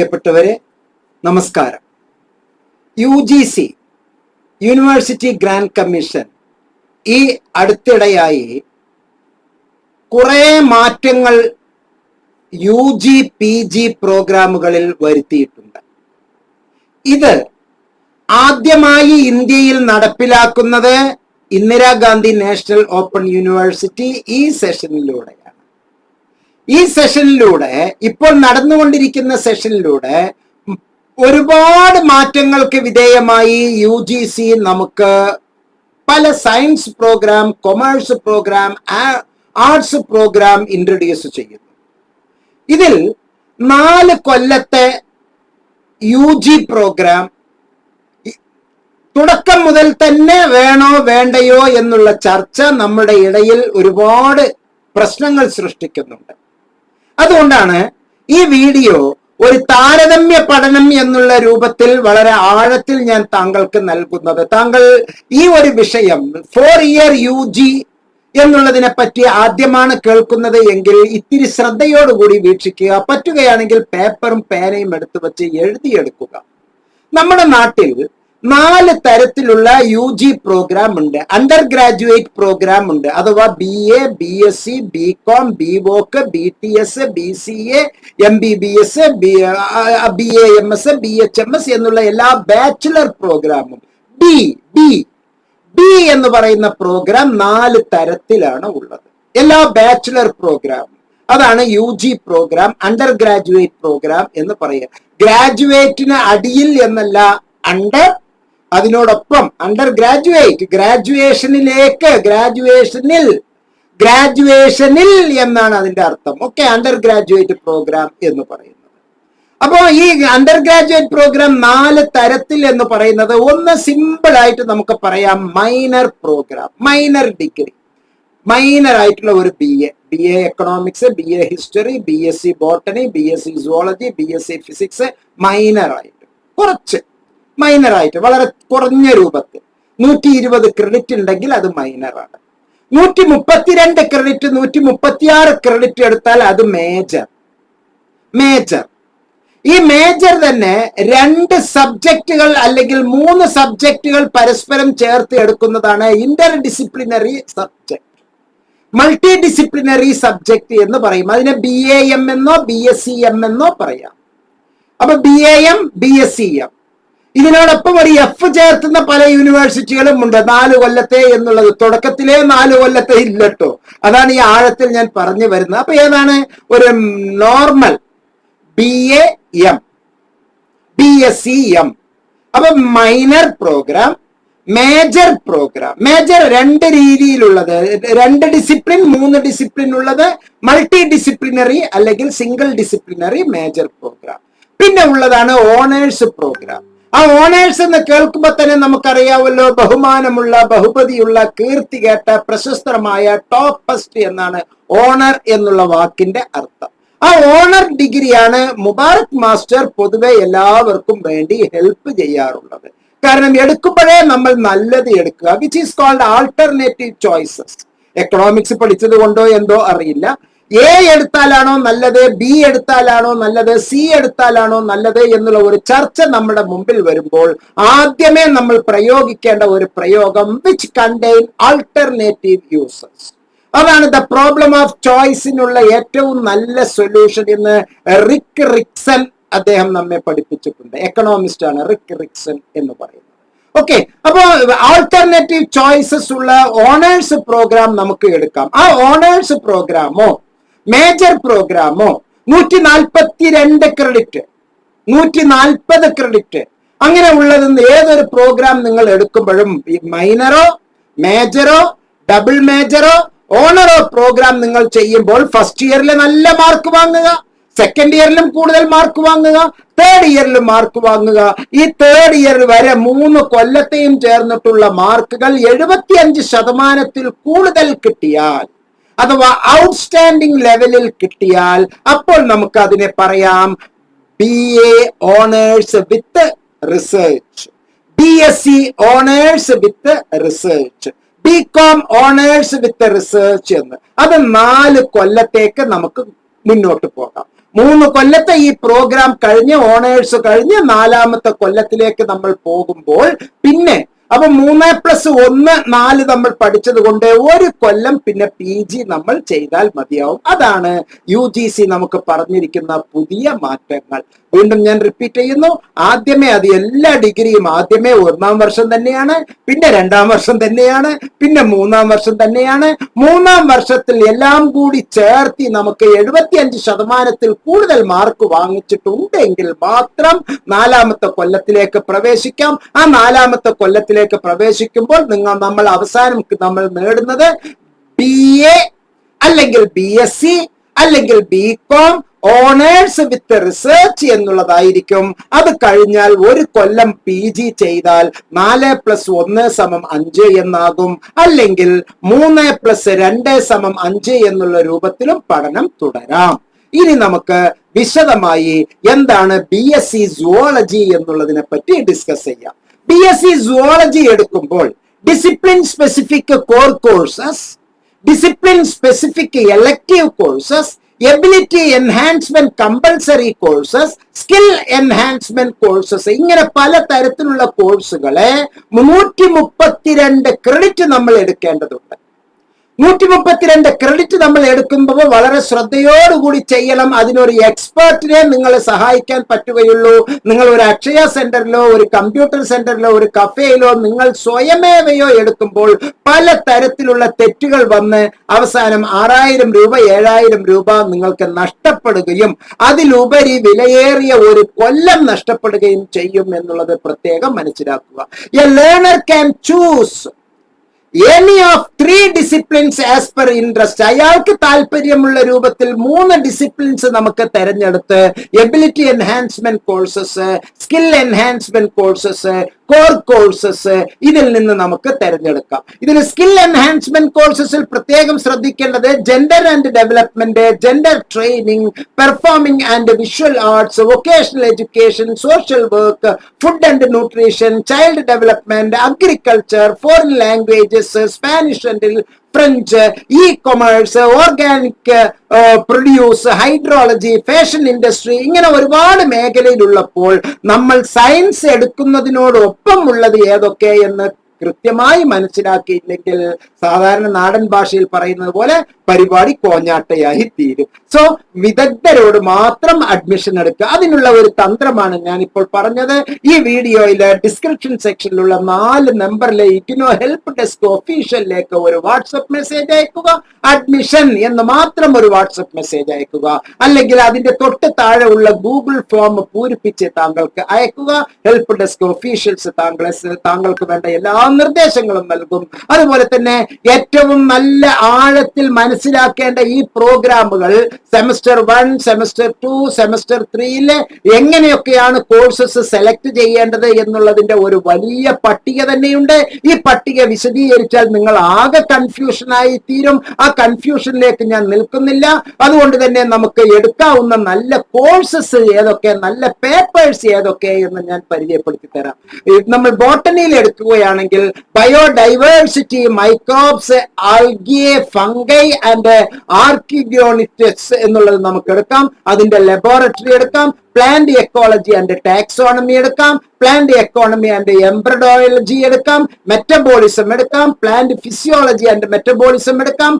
പ്രിയപ്പെട്ടവരെ, നമസ്കാരം. UGC university grant commission ഈ അടുത്തിടെയായി കുറെ മാറ്റങ്ങൾ UG PG പ്രോഗ്രാമുകളിൽ വരുത്തിയിട്ടുണ്ട്. ഇത് ആദ്യമായി ഇന്ത്യയിൽ നടപ്പിലാക്കുന്നത് ഇന്ദിരാഗാന്ധി നാഷണൽ ഓപ്പൺ യൂണിവേഴ്സിറ്റി ഈ സെഷനിലൂടെയാണ്. ഈ സെഷനിലൂടെ, ഇപ്പോൾ നടന്നുകൊണ്ടിരിക്കുന്ന സെഷനിലൂടെ ഒരുപാട് മാറ്റങ്ങൾക്ക് വിധേയമായി UGC നമുക്ക് പല science programme, commerce programme, arts programme introduce ചെയ്യുന്നു. ഇതിൽ 4 കൊല്ലത്തെ UG പ്രോഗ്രാം തുടക്കം മുതൽ തന്നെ വേണോ വേണ്ടയോ എന്നുള്ള ചർച്ച നമ്മുടെ ഇടയിൽ ഒരുപാട് പ്രശ്നങ്ങൾ സൃഷ്ടിക്കുന്നുണ്ട്. അതുകൊണ്ടാണ് ഈ വീഡിയോ ഒരു താരതമ്യ പഠനം എന്നുള്ള രൂപത്തിൽ വളരെ ആഴത്തിൽ ഞാൻ താങ്കൾക്ക് നൽകുന്നത്. താങ്കൾ ഈ ഒരു വിഷയം 4 ഇയർ UG എന്നുള്ളതിനെ പറ്റി ആദ്യമാണ് കേൾക്കുന്നത് എങ്കിൽ ഇത്തിരി ശ്രദ്ധയോടുകൂടി വീക്ഷിക്കുക. പറ്റുകയാണെങ്കിൽ പേപ്പറും പേനയും എടുത്തു വെച്ച് എഴുതിയെടുക്കുക. നമ്മുടെ നാട്ടിൽ 4 തരത്തിലുള്ള UG പ്രോഗ്രാം ഉണ്ട്. അണ്ടർ ഗ്രാജുവേറ്റ് പ്രോഗ്രാം ഉണ്ട്, അഥവാ BA, BSc, BCom, BVoc, BTS, BCA, MBBS, BAMS, BHMS എന്നുള്ള എല്ലാ ബാച്ചുലർ പ്രോഗ്രാമും. ബി എന്ന് പറയുന്ന പ്രോഗ്രാം 4 തരത്തിലാണ് ഉള്ളത്. എല്ലാ ബാച്ചുലർ പ്രോഗ്രാമും, അതാണ് UG programme, undergraduate programme എന്ന് പറയുക. ഗ്രാജുവേറ്റിന് അടിയിൽ എന്നല്ല, അണ്ടർ, അതിനോടൊപ്പം അണ്ടർ ഗ്രാജുവേറ്റ്, ഗ്രാജുവേഷനിലേക്ക്, ഗ്രാജുവേഷനിൽ എന്നാണ് അതിന്റെ അർത്ഥം. ഓക്കെ, അണ്ടർ ഗ്രാജുവേറ്റ് പ്രോഗ്രാം എന്ന് പറയുന്നത്. അപ്പോ ഈ അണ്ടർ ഗ്രാജുവേറ്റ് പ്രോഗ്രാം 4 തരത്തിൽ എന്ന് പറയുന്നത്, ഒന്ന് സിമ്പിൾ ആയിട്ട് നമുക്ക് പറയാം, minor programme, minor degree, minor ആയിട്ടുള്ള ഒരു BA economics, BA history, BSc botany, BSc zoology, BSc physics, minor ആയിട്ട്, കുറച്ച് മൈനർ ആയിട്ട്, വളരെ കുറഞ്ഞ രൂപത്തിൽ 120 ക്രെഡിറ്റ് ഉണ്ടെങ്കിൽ അത് മൈനറാണ്. 132 ക്രെഡിറ്റ്, 136 ക്രെഡിറ്റ് എടുത്താൽ അത് മേജർ. ഈ മേജർ തന്നെ 2 സബ്ജക്റ്റുകൾ അല്ലെങ്കിൽ 3 സബ്ജക്റ്റുകൾ പരസ്പരം ചേർത്ത് എടുക്കുന്നതാണ് Inter disciplinary subject, multi disciplinary subject എന്ന് പറയും. അതിനെ BAM എന്നോ BScM എന്നോ പറയാം. അപ്പൊ BAM, BScM. ഇതിനോടൊപ്പം ഒരു F ചേർത്തുന്ന പല യൂണിവേഴ്സിറ്റികളും ഉണ്ട്. 4 കൊല്ലത്തെ എന്നുള്ളത് തുടക്കത്തിലെ 4 കൊല്ലത്തെ ഇല്ലട്ടോ. അതാണ് ഈ ആഴത്തിൽ ഞാൻ പറഞ്ഞു വരുന്നത്. അപ്പൊ ഏതാണ് ഒരു നോർമൽ BAM, BScM. അപ്പൊ minor programme, major programme. Major 2 രീതിയിലുള്ളത്, 2 ഡിസിപ്ലിൻ, 3 ഡിസിപ്ലിൻ ഉള്ളത്, മൾട്ടി ഡിസിപ്ലിനറി അല്ലെങ്കിൽ സിംഗിൾ ഡിസിപ്ലിനറി മേജർ പ്രോഗ്രാം. പിന്നെ ഉള്ളതാണ് ഓണേഴ്സ് പ്രോഗ്രാം. ആ ഓണേഴ്സ് എന്ന് കേൾക്കുമ്പോൾ തന്നെ നമുക്കറിയാമല്ലോ, ബഹുമാനമുള്ള, ബഹുപതിയുള്ള, കീർത്തി കേട്ട, പ്രശസ്തമായ, ടോപ്പസ്റ്റ് എന്നാണ് ഓണർ എന്നുള്ള വാക്കിന്റെ അർത്ഥം. ആ ഓണർ ഡിഗ്രിയാണ് മുബാറക് മാസ്റ്റർ പൊതുവെ എല്ലാവർക്കും വേണ്ടി ഹെൽപ്പ് ചെയ്യാറുള്ളത്. കാരണം എടുക്കുമ്പോഴേ നമ്മൾ നല്ലത് എടുക്കുക, which is called alternative choices. Economics പഠിച്ചത് കൊണ്ടോ എന്തോ അറിയില്ല, A എടുത്താലാണോ നല്ലത്, B എടുത്താലാണോ നല്ലത്, C എടുത്താലാണോ നല്ലത് എന്നുള്ള ഒരു ചർച്ച നമ്മുടെ മുമ്പിൽ വരുമ്പോൾ ആദ്യമേ നമ്മൾ പ്രയോഗിക്കേണ്ട ഒരു പ്രയോഗം വിച്ച് കണ്ടെയ്ൻ ആൾട്ടർനേറ്റീവ് യൂസസ്. അതാണ് ദ പ്രോബ്ലം ഓഫ് ചോയ്സിനുള്ള ഏറ്റവും നല്ല സൊല്യൂഷൻ എന്ന് റിക് റിക്സൺ അദ്ദേഹം നമ്മെ പഠിപ്പിച്ചിട്ടുണ്ട്. എക്കണോമിസ്റ്റ് ആണ് റിക് റിക്സൺ എന്ന് പറയുന്നത്. ഓക്കെ, അപ്പോ ആൾട്ടർനേറ്റീവ് ചോയ്സസ് ഉള്ള ഓണേഴ്സ് പ്രോഗ്രാം നമുക്ക് എടുക്കാം. ആ ഓണേഴ്സ് പ്രോഗ്രാമോ മേജർ പ്രോഗ്രാമോ 142 ക്രെഡിറ്റ്, 140 ക്രെഡിറ്റ് അങ്ങനെ ഉള്ളതെന്ന് ഏതൊരു പ്രോഗ്രാം നിങ്ങൾ എടുക്കുമ്പോഴും മൈനറോ മേജറോ ഡബിൾ മേജറോ ഓണറോ പ്രോഗ്രാം നിങ്ങൾ ചെയ്യുമ്പോൾ ഫസ്റ്റ് ഇയറിൽ നല്ല മാർക്ക് വാങ്ങുക, സെക്കൻഡ് ഇയറിലും കൂടുതൽ മാർക്ക് വാങ്ങുക, തേർഡ് ഇയറിലും മാർക്ക് വാങ്ങുക. ഈ തേർഡ് ഇയർ വരെ 3 കൊല്ലത്തെയും ചേർന്നിട്ടുള്ള മാർക്കുകൾ 75% കൂടുതൽ കിട്ടിയാൽ, അഥവാ ഔട്ട്സ്റ്റാൻഡിംഗ് ലെവലിൽ കിട്ടിയാൽ, അപ്പോൾ നമുക്ക് അതിനെ പറയാം BA honours with research, BSc honours with research, BCom honours with research എന്ന്. അത് 4 കൊല്ലത്തേക്ക് നമുക്ക് മുന്നോട്ട് പോകാം. 3 കൊല്ലത്തെ ഈ പ്രോഗ്രാം കഴിഞ്ഞ് ഓണേഴ്സ് കഴിഞ്ഞ് 4ാമത്തെ കൊല്ലത്തിലേക്ക് നമ്മൾ പോകുമ്പോൾ പിന്നെ അപ്പൊ 3+1 4 നമ്മൾ പഠിച്ചത് കൊണ്ട് 1 കൊല്ലം പിന്നെ PG നമ്മൾ ചെയ്താൽ മതിയാവും. അതാണ് UGC നമുക്ക് പറഞ്ഞിരിക്കുന്ന പുതിയ മാറ്റങ്ങൾ. വീണ്ടും ഞാൻ റിപ്പീറ്റ് ചെയ്യുന്നു, ആദ്യമേ അത് എല്ലാ ഡിഗ്രിയും ആദ്യമേ 1ാം വർഷം തന്നെയാണ്, പിന്നെ 2ാം വർഷം തന്നെയാണ്, പിന്നെ 3ാം വർഷം തന്നെയാണ്. 3ാം വർഷത്തിൽ എല്ലാം കൂടി ചേർത്തി നമുക്ക് 75% കൂടുതൽ മാർക്ക് വാങ്ങിച്ചിട്ടുണ്ടെങ്കിൽ മാത്രം 4ാമത്തെ കൊല്ലത്തിലേക്ക് പ്രവേശിക്കാം. ആ 4ാമത്തെ കൊല്ലത്തിലേക്ക് പ്രവേശിക്കുമ്പോൾ നമ്മൾ അവസാനം നമ്മൾ നേടുന്നത് BA അല്ലെങ്കിൽ BSc അല്ലെങ്കിൽ BCom ഓണേഴ്സ് വിത്ത് റിസർച്ച് എന്നുള്ളതായിരിക്കും. അത് കഴിഞ്ഞാൽ 1 കൊല്ലം PG ചെയ്താൽ 4+1 5 എന്നാകും, അല്ലെങ്കിൽ 3+2 5 എന്നുള്ള രൂപത്തിലും പഠനം തുടരാം. ഇനി നമുക്ക് വിശദമായി എന്താണ് BSc സുവോളജി എന്നുള്ളതിനെ പറ്റി ഡിസ്കസ് ചെയ്യാം. BSc സുവോളജി എടുക്കുമ്പോൾ discipline specific core courses, discipline specific elective courses, ability enhancement compulsory courses, skill enhancement courses, ഇങ്ങനെ പല തരത്തിലുള്ള കോഴ്സുകളെ 132 ക്രെഡിറ്റ് നമ്മൾ എടുക്കേണ്ടതുണ്ട്. 132 ക്രെഡിറ്റ് നമ്മൾ എടുക്കുമ്പോൾ വളരെ ശ്രദ്ധയോടുകൂടി ചെയ്യണം. അതിനൊരു എക്സ്പേർട്ടിനെ നിങ്ങളെ സഹായിക്കാൻ പറ്റുകയുള്ളൂ. നിങ്ങൾ ഒരു അക്ഷയ സെന്ററിലോ ഒരു കമ്പ്യൂട്ടർ സെന്ററിലോ ഒരു കഫേയിലോ നിങ്ങൾ സ്വയമേവയോ എടുക്കുമ്പോൾ പല തരത്തിലുള്ള തെറ്റുകൾ വന്ന് അവസാനം 6000 രൂപ 7000 രൂപ നിങ്ങൾക്ക് നഷ്ടപ്പെടുകയും അതിലുപരി വിലയേറിയ 1 കൊല്ലം നഷ്ടപ്പെടുകയും ചെയ്യും എന്നുള്ളത് പ്രത്യേകം മനസ്സിലാക്കുക. A learner can choose any of 3 disciplines as per interest. അയാൾക്ക് താല്പര്യമുള്ള രൂപത്തിൽ 3 ഡിസിപ്ലിൻസ് നമുക്ക് തെരഞ്ഞെടുത്ത് ability enhancement courses, skill enhancement courses, core courses ഇതിൽ നിന്ന് നമുക്ക് തെരഞ്ഞെടുക്കാം. ഇതിൽ സ്കിൽ എൻഹാൻസ്മെന്റ് കോഴ്സസിൽ പ്രത്യേകം ശ്രദ്ധിക്കേണ്ടത് gender and development, gender training, performing and visual arts, vocational education, social work, food and nutrition, child development, agriculture, foreign languages, Spanish and French, e-commerce, organic produce, hydrology, fashion industry, ഇങ്ങനെ ഒരുപാട് മേഖലയിലുള്ളപ്പോൾ നമ്മൾ science എടുക്കുന്നതിനോടൊപ്പം ഉള്ളത് ഏതൊക്കെ എന്ന് കൃത്യമായി മനസ്സിലാക്കിയില്ലെങ്കിൽ സാധാരണ നാടൻ ഭാഷയിൽ പറയുന്നത് പോലെ പരിപാടി കോഞ്ഞാട്ടയായി തീരും. സോ വിദഗ്ധരോട് മാത്രം അഡ്മിഷൻ എടുക്കുക. അതിനുള്ള ഒരു തന്ത്രമാണ് ഞാൻ ഇപ്പോൾ പറഞ്ഞത്. ഈ വീഡിയോയിലെ ഡിസ്ക്രിപ്ഷൻ സെക്ഷനിലുള്ള 4 നമ്പറിലെ ഇഗ്നോ ഹെൽപ്പ് ഡെസ്ക് ഒഫീഷ്യലിലേക്ക് ഒരു വാട്സപ്പ് മെസ്സേജ് അയക്കുക. അഡ്മിഷൻ എന്ന് മാത്രം ഒരു വാട്സപ്പ് മെസ്സേജ് അയക്കുക. അല്ലെങ്കിൽ അതിന്റെ തൊട്ട് താഴെ ഉള്ള ഗൂഗിൾ ഫോം പൂരിപ്പിച്ച് താങ്കൾക്ക് അയക്കുക. ഹെൽപ്പ് ഡെസ്ക് ഒഫീഷ്യൽസ് താങ്കൾക്ക് വേണ്ട എല്ലാ നിർദ്ദേശങ്ങളും നൽകും. അതുപോലെ തന്നെ ഏറ്റവും നല്ല ആഴത്തിൽ മനസ്സിലാക്കേണ്ട ഈ പ്രോഗ്രാമുകൾ സെമസ്റ്റർ 1, സെമസ്റ്റർ 2, സെമസ്റ്റർ 3 എങ്ങനെയൊക്കെയാണ് കോഴ്സസ് സെലക്ട് ചെയ്യേണ്ടത് എന്നുള്ളതിന്റെ ഒരു വലിയ പട്ടിക തന്നെയുണ്ട്. ഈ പട്ടിക വിശദീകരിച്ചാൽ നിങ്ങൾ ആകെ കൺഫ്യൂഷനായി തീരും. ആ കൺഫ്യൂഷനിലേക്ക് ഞാൻ നിൽക്കുന്നില്ല. അതുകൊണ്ട് തന്നെ നമുക്ക് എടുക്കാവുന്ന നല്ല കോഴ്സസ് ഏതൊക്കെ, നല്ല പേപ്പേഴ്സ് ഏതൊക്കെ എന്ന് ഞാൻ പരിചയപ്പെടുത്തി തരാം. നമ്മൾ ബോട്ടണിയിൽ എടുക്കുകയാണെങ്കിൽ ബയോഡൈവേഴ്സിറ്റി, മൈക്രോബ്സ്, ആൽഗിയെ, ഫംഗൈ ആൻഡ് ആർക്കിഗോണിറ്റിക്സ് എന്നുള്ളത് നമുക്ക് എടുക്കാം. അതിന്റെ ലബോറട്ടറി എടുക്കാം. പ്ലാന്റ് എക്കോളജി ആൻഡ് ടാക്സോണമി എടുക്കാം. പ്ലാന്റ് എക്കോണമി ആൻഡ് എംബ്രിഡോളജി എടുക്കാം. മെറ്റബോളിസം എടുക്കാം. പ്ലാന്റ് ഫിസിയോളജി ആൻഡ് മെറ്റബോളിസം എടുക്കാം.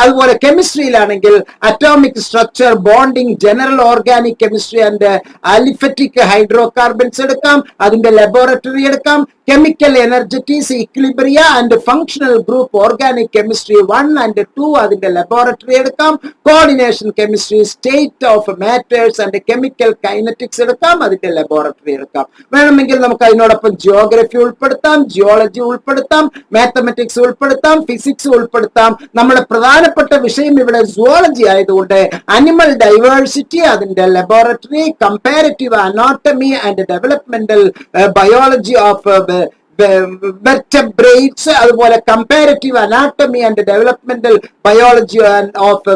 അതുപോലെ കെമിസ്ട്രിയിലാണെങ്കിൽ atomic structure, bonding, general organic chemistry and aliphatic hydrocarbons എടുക്കാം. അതിന്റെ ലബോറട്ടറി എടുക്കാം. Chemical energetics, equilibria and functional group organic chemistry 1 and 2 അതിന്റെ ലബോറട്ടറി എടുക്കാം. Coordination chemistry, state of matters and chemical kinetics എടുക്കാം. അതിന്റെ ലബോറട്ടറി എടുക്കാം. വേണമെങ്കിൽ നമുക്ക് അതിനോടൊപ്പം ജിയോഗ്രഫി ഉൾപ്പെടുത്താം, ജിയോളജി ഉൾപ്പെടുത്താം, മാത്തമെറ്റിക്സ് ഉൾപ്പെടുത്താം, ഫിസിക്സ് ഉൾപ്പെടുത്താം. നമ്മുടെ പ്രധാനപ്പെട്ട വിഷയം ഇവിടെ സുവോളജി ആയതുകൊണ്ട് അനിമൽ ഡൈവേഴ്സിറ്റി അതിന്റെ laboratory, comparative anatomy and developmental biology of vertebrates, അതുപോലെ comparative anatomy and developmental biology of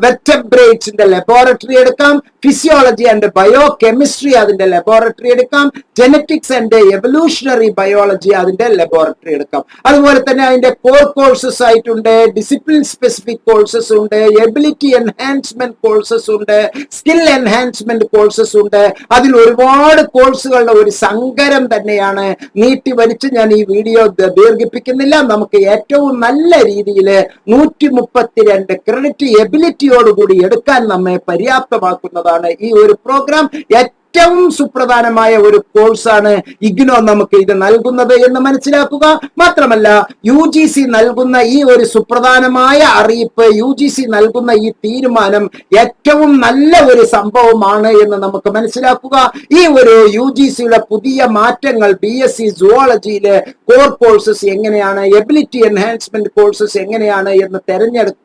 വെർറ്റബ്രേറ്റ്സിന്റെ ലബോറട്ടറി എടുക്കാം. ഫിസിയോളജി ആൻഡ് ബയോ കെമിസ്ട്രി അതിന്റെ ലബോറട്ടറി എടുക്കാം, ജെനറ്റിക്സ് ആൻഡ് എവല്യൂഷണറി ബയോളജി അതിന്റെ ലബോറട്ടറി എടുക്കാം. അതുപോലെ തന്നെ അതിന്റെ കോർ കോഴ്സസ് ആയിട്ടുണ്ട്, ഡിസിപ്ലിൻ സ്പെസിഫിക് കോഴ്സസ് ഉണ്ട്, എബിലിറ്റി എൻഹാൻസ്മെന്റ് കോഴ്സസ് ഉണ്ട്, സ്കിൽ എൻഹാൻസ്മെന്റ് കോഴ്സസ് ഉണ്ട്. അതിൽ ഒരുപാട് കോഴ്സുകളുടെ ഒരു സങ്കരം തന്നെയാണ്. നീട്ടി വലിച്ച് ഞാൻ ഈ വീഡിയോ ദീർഘിപ്പിക്കുന്നില്ല. നമുക്ക് ഏറ്റവും നല്ല രീതിയിൽ 132 ക്രെഡിറ്റ് എബിലിറ്റിയോടുകൂടി എടുക്കാൻ നമ്മെ പര്യാപ്തമാക്കുന്നതാണ് ഈ ഒരു പ്രോഗ്രാം. ഏറ്റവും സുപ്രധാനമായ ഒരു കോഴ്സാണ് ഇഗ്നോ നമുക്ക് ഇത് നൽകുന്നത് എന്ന് മനസ്സിലാക്കുക. മാത്രമല്ല UGC നൽകുന്ന ഈ ഒരു സുപ്രധാനമായ അറിയിപ്പ്, UGC നൽകുന്ന ഈ തീരുമാനം ഏറ്റവും നല്ല ഒരു സംഭവമാണ് എന്ന് നമുക്ക് മനസ്സിലാക്കുക. ഈ ഒരു UGCയുടെ പുതിയ മാറ്റങ്ങൾ BSc സുവോളജിയിലെ കോർ കോഴ്സസ് എങ്ങനെയാണ്, എബിലിറ്റി എൻഹാൻസ്മെന്റ് കോഴ്സസ് എങ്ങനെയാണ് എന്ന് തെരഞ്ഞെടുക്കുക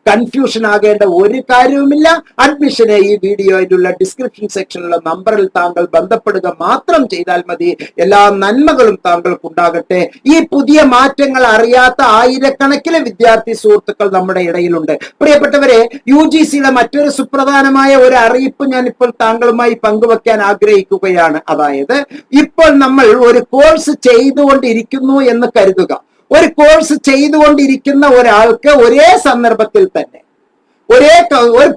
കൺഫ്യൂഷൻ ആകേണ്ട ഒരു കാര്യവുമില്ല. അഡ്മിഷനെ ഈ വീഡിയോയിലുള്ള ഡിസ്ക്രിപ്ഷൻ സെക്ഷനിലുള്ള നമ്പറിൽ താങ്കൾ ബന്ധപ്പെടുക മാത്രം ചെയ്താൽ മതി. എല്ലാ നന്മകളും താങ്കൾക്ക് ഉണ്ടാകട്ടെ. ഈ പുതിയ മാറ്റങ്ങൾ അറിയാത്ത ആയിരക്കണക്കിന് വിദ്യാർത്ഥി സുഹൃത്തുക്കൾ നമ്മുടെ ഇടയിലുണ്ട്. പ്രിയപ്പെട്ടവരെ, UGCയുടെ മറ്റൊരു സുപ്രധാനമായ ഒരു അറിയിപ്പ് ഞാൻ ഇപ്പോൾ താങ്കളുമായി പങ്കുവെക്കാൻ ആഗ്രഹിക്കുകയാണ്. അതായത്, ഇപ്പോൾ നമ്മൾ ഒരു കോഴ്സ് ചെയ്തുകൊണ്ടിരിക്കുന്നു എന്ന് കരുതുക. ഒരു കോഴ്സ് ചെയ്തുകൊണ്ടിരിക്കുന്ന ഒരാൾക്ക് ഒരേ സന്ദർഭത്തിൽ തന്നെ ഒരു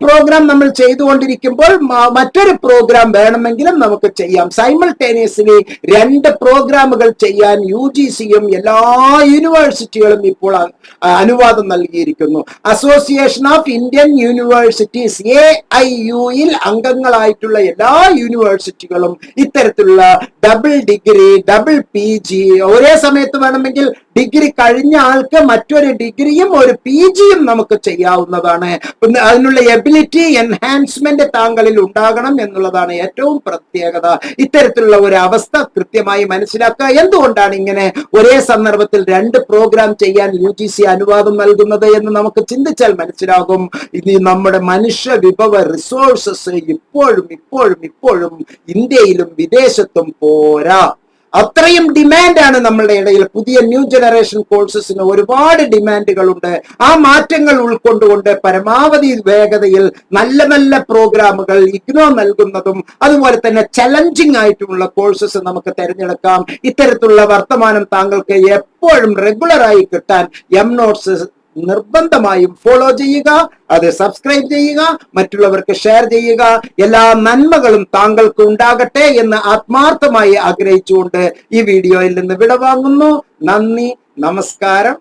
പ്രോഗ്രാം നമ്മൾ ചെയ്തുകൊണ്ടിരിക്കുമ്പോൾ മറ്റൊരു പ്രോഗ്രാം വേണമെങ്കിലും നമുക്ക് ചെയ്യാം. സൈമൾട്ടേനിയസ്ലി 2 പ്രോഗ്രാമുകൾ ചെയ്യാൻ UGCയും എല്ലാ യൂണിവേഴ്സിറ്റികളും ഇപ്പോൾ അനുവാദം നൽകിയിരിക്കുന്നു. അസോസിയേഷൻ ഓഫ് ഇന്ത്യൻ യൂണിവേഴ്സിറ്റീസ് AIU-ൽ അംഗങ്ങളായിട്ടുള്ള എല്ലാ യൂണിവേഴ്സിറ്റികളും ഇത്തരത്തിലുള്ള ഡബിൾ ഡിഗ്രി, ഡബിൾ PG ഒരേ സമയത്ത് വേണമെങ്കിൽ ഡിഗ്രി കഴിഞ്ഞ ആൾക്ക് മറ്റൊരു ഡിഗ്രിയും ഒരു PGയും നമുക്ക് ചെയ്യാവുന്നതാണ്. അതിനുള്ള എബിലിറ്റി എൻഹാൻസ്മെന്റ് താങ്കളിൽ ഉണ്ടാകണം എന്നുള്ളതാണ് ഏറ്റവും പ്രത്യേകത. ഇത്തരത്തിലുള്ള ഒരു അവസ്ഥ കൃത്യമായി മനസ്സിലാക്കുക. എന്തുകൊണ്ടാണ് ഇങ്ങനെ ഒരേ സന്ദർഭത്തിൽ 2 പ്രോഗ്രാം ചെയ്യാൻ UGC അനുവാദം നൽകുന്നത് എന്ന് നമുക്ക് ചിന്തിച്ചാൽ മനസ്സിലാകും. ഇനി നമ്മുടെ മനുഷ്യ വിഭവ റിസോഴ്സസ് ഇപ്പോഴും ഇന്ത്യയിലും വിദേശത്തും പോരാ. അത്രയും ഡിമാൻഡാണ് നമ്മളുടെ ഇടയിൽ. പുതിയ ന്യൂ ജനറേഷൻ കോഴ്സസിന് ഒരുപാട് ഡിമാൻഡുകളുണ്ട്. ആ മാറ്റങ്ങൾ ഉൾക്കൊണ്ടുകൊണ്ട് പരമാവധി വേഗതയിൽ നല്ല നല്ല പ്രോഗ്രാമുകൾ ഇഗ്നോ നൽകുന്നതും അതുപോലെ തന്നെ ചലഞ്ചിങ് ആയിട്ടുള്ള കോഴ്സസ് നമുക്ക് തിരഞ്ഞെടുക്കാം. ഇത്തരത്തിലുള്ള വർത്തമാനം താങ്കൾക്ക് എപ്പോഴും റെഗുലറായി കിട്ടാൻ MNotes നിർബന്ധമായും ഫോളോ ചെയ്യുക, അത് സബ്സ്ക്രൈബ് ചെയ്യുക, മറ്റുള്ളവർക്ക് ഷെയർ ചെയ്യുക. എല്ലാ നന്മകളും താങ്കൾക്ക് ഉണ്ടാകട്ടെ എന്ന് ആത്മാർത്ഥമായി ആഗ്രഹിച്ചുകൊണ്ട് ഈ വീഡിയോയിൽ നിന്ന് വിടവാങ്ങുന്നു. നന്ദി, നമസ്കാരം.